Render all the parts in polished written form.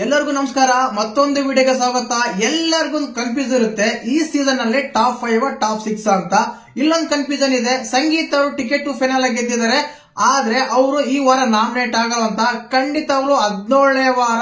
ಎಲ್ಲರಿಗೂ ನಮಸ್ಕಾರ. ಮತ್ತೊಂದು ವಿಡಿಯೋಗೆ ಸ್ವಾಗತ. ಎಲ್ಲರಿಗೂ ಕನ್ಫ್ಯೂಸ್ ಇರುತ್ತೆ ಈ ಸೀಸನ್ ಅಲ್ಲಿ ಟಾಪ್ 5 ಟಾಪ್ 6 ಅಂತ. ಇಲ್ಲೊಂದು ಕನ್ಫ್ಯೂಷನ್ ಇದೆ. ಸಂಗೀತ ಅವರು ಟಿಕೆಟ್ ಟು ಫೈನಲ್ ಗೆದ್ದಿದ್ದಾರೆ, ಆದ್ರೆ ಅವರು ಈ ವಾರ ನಾಮಿನೇಟ್ ಆಗಲ್ಲ. ಖಂಡಿತವಾಗ್ಲು 17ನೇ ವಾರ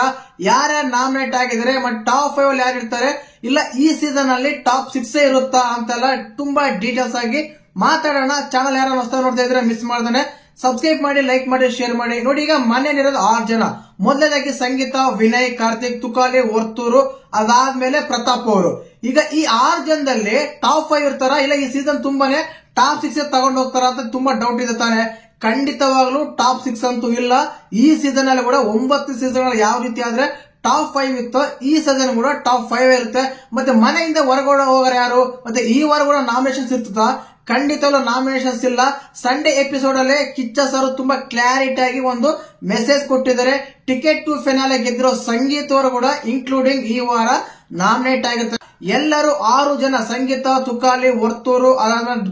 ಯಾರ್ಯಾರು ನಾಮಿನೇಟ್ ಆಗಿದ್ದಾರೆ ಮತ್ತೆ ಟಾಪ್ 5 ಅಲ್ಲಿ ಯಾರು ಇರ್ತಾರೆ, ಇಲ್ಲ ಈ ಸೀಸನ್ ಅಲ್ಲಿ ಟಾಪ್ 6 ಇರುತ್ತಾ ಅಂತೆಲ್ಲ ತುಂಬಾ ಡೀಟೇಲ್ಸ್ ಆಗಿ ಮಾತಾಡೋಣ. ಚಾನಲ್ ಯಾರು ಹೊಸ ನೋಡ್ತಾ ಇದ್ರೆ ಮಿಸ್ ಮಾಡ್ದಾನೆ ಸಬ್ಸ್ಕ್ರೈಬ್ ಮಾಡಿ, ಲೈಕ್ ಮಾಡಿ, ಶೇರ್ ಮಾಡಿ. ನೋಡಿ, ಈಗ ಮನೇಲಿರೋದು 6 ಜನ. ಮೊದಲನೇದಾಗಿ ಸಂಗೀತ, ವಿನಯ್, ಕಾರ್ತಿಕ್, ತುಕಾಲಿ, ವರ್ತೂರು, ಅದಾದ್ಮೇಲೆ ಪ್ರತಾಪ್ ಅವರು. ಈಗ ಈ 6 ಜನದಲ್ಲಿ ಟಾಪ್ 5 ಇರ್ತಾರ, ಇಲ್ಲ ಈ ಸೀಸನ್ ತುಂಬಾನೇ ಟಾಪ್ 6 ತಗೊಂಡು ಹೋಗ್ತಾರ ಅಂತ ತುಂಬಾ ಡೌಟ್ ಇದೆ ತಾನೆ. ಖಂಡಿತವಾಗ್ಲೂ ಟಾಪ್ 6 ಅಂತೂ ಇಲ್ಲ. ಈ ಸೀಸನ್ ಅಲ್ಲಿ ಕೂಡ 9 ಸೀಸನ್ ಯಾವ ರೀತಿ ಆದ್ರೆ ಟಾಪ್ 5 ಇತ್ತು, ಈ ಸೀಸನ್ ಕೂಡ ಟಾಪ್ 5 ಇರುತ್ತೆ. ಮತ್ತೆ ಮನೆಯಿಂದ ಹೊರಗಡೆ ಹೋಗೋರು ಯಾರು, ಮತ್ತೆ ಈ ವಾರ ಕೂಡ ನಾಮಿನೇಷನ್ಸ್ ಇರ್ತದ? ಖಂಡಿತವಾಗ್ಲೂ ನಾಮಿನೇಷನ್ಸ್ ಇಲ್ಲ. ಸಂಡೇ ಎಪಿಸೋಡ್ ಅಲ್ಲಿ ಕಿಚ್ಚ ಸರ್ ತುಂಬಾ ಕ್ಲಾರಿಟಿ ಆಗಿ ಒಂದು ಮೆಸೇಜ್ ಕೊಟ್ಟಿದ್ದಾರೆ. ಟಿಕೆಟ್ ಟು ಫೈನಲ್ ಗೆದ್ದಿರೋ ಸಂಗೀತ ಅವರು ಕೂಡ ಇನ್ಕ್ಲೂಡಿಂಗ್ ಈ ವಾರ ನಾಮಿನೇಟ್ ಆಗಿರ್ತಾರೆ. ಎಲ್ಲರೂ 6 ಜನ, ಸಂಗೀತ, ತುಕಾಲಿ, ವರ್ತೂರು,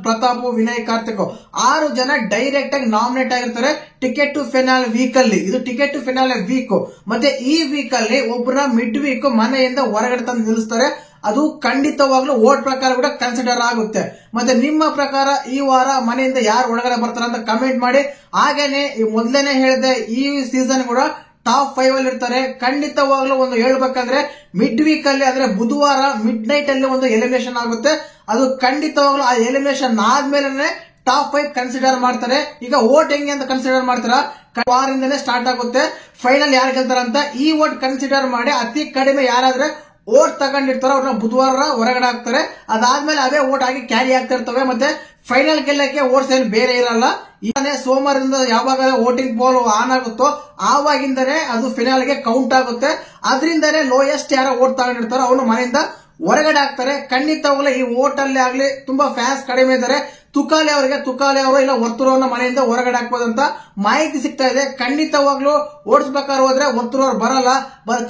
ಪ್ರತಾಪ್, ವಿನಯ್, ಕಾರ್ತಿಕ್ 6 ಜನ ಡೈರೆಕ್ಟ್ ಆಗಿ ನಾಮಿನೇಟ್ ಆಗಿರ್ತಾರೆ ಟಿಕೆಟ್ ಟು ಫೈನಲ್ ವೀಕ್ ಅಲ್ಲಿ. ಇದು ಟಿಕೆಟ್ ಟು ಫೈನಲ್ ವೀಕ್. ಮತ್ತೆ ಈ ವೀಕ್ ಅಲ್ಲಿ ಒಬ್ಬರ ಮಿಡ್ ವೀಕ್ ಮನೆಯಿಂದ ಹೊರಗಡೆ ತಂದು ನಿಲ್ಲಿಸ್ತಾರೆ. ಅದು ಖಂಡಿತವಾಗ್ಲೂ ವೋಟ್ ಪ್ರಕಾರ ಕೂಡ ಕನ್ಸಿಡರ್ ಆಗುತ್ತೆ. ಮತ್ತೆ ನಿಮ್ಮ ಪ್ರಕಾರ ಈ ವಾರ ಮನೆಯಿಂದ ಯಾರು ಒಳಗಡೆ ಬರ್ತಾರೆ ಅಂತ ಕಮೆಂಟ್ ಮಾಡಿ. ಹಾಗೇನೆ ಮೊದಲೇನೆ ಹೇಳಿದೆ, ಈ ಸೀಸನ್ ಕೂಡ ಟಾಪ್ 5 ಅಲ್ಲಿ ಇರ್ತಾರೆ. ಖಂಡಿತವಾಗ್ಲೂ ಒಂದು ಹೇಳ್ಬೇಕಂದ್ರೆ ಮಿಡ್ ವೀಕ್ ಅಲ್ಲಿ ಅಂದ್ರೆ ಬುಧವಾರ ಮಿಡ್ ನೈಟ್ ಅಲ್ಲಿ ಒಂದು ಎಲಿಮಿನೇಷನ್ ಆಗುತ್ತೆ. ಅದು ಖಂಡಿತವಾಗ್ಲೂ ಆ ಎಲಿಮಿನೇಷನ್ ಆದ್ಮೇಲೆ ಟಾಪ್ 5 ಕನ್ಸಿಡರ್ ಮಾಡ್ತಾರೆ. ಈಗ ವೋಟ್ ಹೆಂಗೆ ಅಂತ ಕನ್ಸಿಡರ್ ಮಾಡ್ತಾರ, ವಾರದಿಂದನೇ ಸ್ಟಾರ್ಟ್ ಆಗುತ್ತೆ. ಫೈನಲ್ ಯಾರು ಗೆಲ್ತಾರಂತ ಈ ವೋಟ್ ಕನ್ಸಿಡರ್ ಮಾಡಿ ಅತಿ ಕಡಿಮೆ ಯಾರಾದ್ರೆ ವೋಟ್ ತಗೊಂಡಿರ್ತಾರೋ ಅವ್ರನ್ನ ಬುಧವಾರ ಹೊರಗಡೆ ಹಾಕ್ತಾರೆ. ಅದಾದ್ಮೇಲೆ ಅವೇ ವೋಟ್ ಆಗಿ ಕ್ಯಾರಿ ಆಗ್ತಾ ಇರ್ತವೆ. ಮತ್ತೆ ಫೈನಲ್ ಗೆಲ್ಲಕ್ಕೆ ವೋಟ್ಸ್ ಏನು ಬೇರೆ ಇರಲ್ಲ. ಈಗ ಸೋಮವಾರದಿಂದ ಯಾವಾಗ ವೋಟಿಂಗ್ ಪೋಲ್ ಆನ್ ಆಗುತ್ತೋ ಆವಾಗಿಂದನೇ ಅದು ಫೈನಲ್ ಗೆ ಕೌಂಟ್ ಆಗುತ್ತೆ. ಅದರಿಂದನೇ ಲೋಯೆಸ್ಟ್ ಯಾರೋ ವೋಟ್ ತಗೊಂಡಿರ್ತಾರೋ ಅವನು ಮನೆಯಿಂದ ಹೊರಗಡೆ ಹಾಕ್ತಾರೆ. ಖಂಡಿತವಾಗ್ಲೂ ಈ ವೋಟ್ ಅಲ್ಲಿ ಆಗ್ಲಿ ತುಂಬಾ ಫ್ಯಾನ್ಸ್ ಕಡಿಮೆ ಇದ್ದಾರೆ. ತುಕಾಲಿ ಅವರು ಇಲ್ಲ ವರ್ತೂರವ್ರನ್ನ ಮನೆಯಿಂದ ಹೊರಗಡೆ ಹಾಕ್ಬೋದು ಅಂತ ಮಾಹಿತಿ ಸಿಗ್ತಾ ಇದೆ. ಖಂಡಿತವಾಗ್ಲೂ ಓಡಿಸ್ಬೇಕಾದ್ರೆ ಹೋದ್ರೆ ವರ್ತೂರ್ ಅವ್ರು ಬರಲ್ಲ.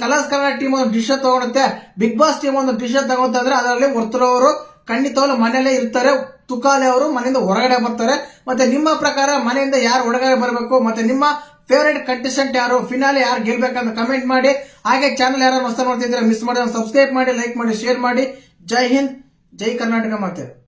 ಕಲರ್ಸ್ ಕನ್ನಡ ಟೀಮ್ ಒಂದು ಡಿಸಿಷನ್ ತಗೊಳುತ್ತೆ, ಬಿಗ್ ಬಾಸ್ ಟೀಮ್ ಒಂದು ಡಿಸಿಷನ್ ತಗೊಂತಂದ್ರೆ ಅದರಲ್ಲಿ ವರ್ತೂರ್ ಅವರು ಖಂಡಿತವಾಗ್ಲೂ ಮನೆಯಲ್ಲೇ ಇರ್ತಾರೆ. ತುಕಾಲಿ ಅವರು ಮನೆಯಿಂದ ಹೊರಗಡೆ ಬರ್ತಾರೆ. ಮತ್ತೆ ನಿಮ್ಮ ಪ್ರಕಾರ ಮನೆಯಿಂದ ಯಾರು ಹೊರಗಡೆ ಬರಬೇಕು, ಮತ್ತೆ ನಿಮ್ಮ ಫೇವರೇಟ್ ಕಂಟೆಸ್ಟೆಂಟ್ ಯಾರು, ಫಿನಾಲೆ ಯಾರು ಗೆಲ್ಬೇಕಂತ ಕಮೆಂಟ್ ಮಾಡಿ. ಹಾಗೆ ಚಾನಲ್ ಯಾರು ಹೊಸ ನೋಡ್ತಿದ್ರೆ ಮಿಸ್ ಮಾಡಿದ್ರೆ ಸಬ್ಸ್ಕ್ರೈಬ್ ಮಾಡಿ, ಲೈಕ್ ಮಾಡಿ, ಶೇರ್ ಮಾಡಿ. ಜೈ ಹಿಂದ್, ಜೈ ಕರ್ನಾಟಕ ಮಾತೆ.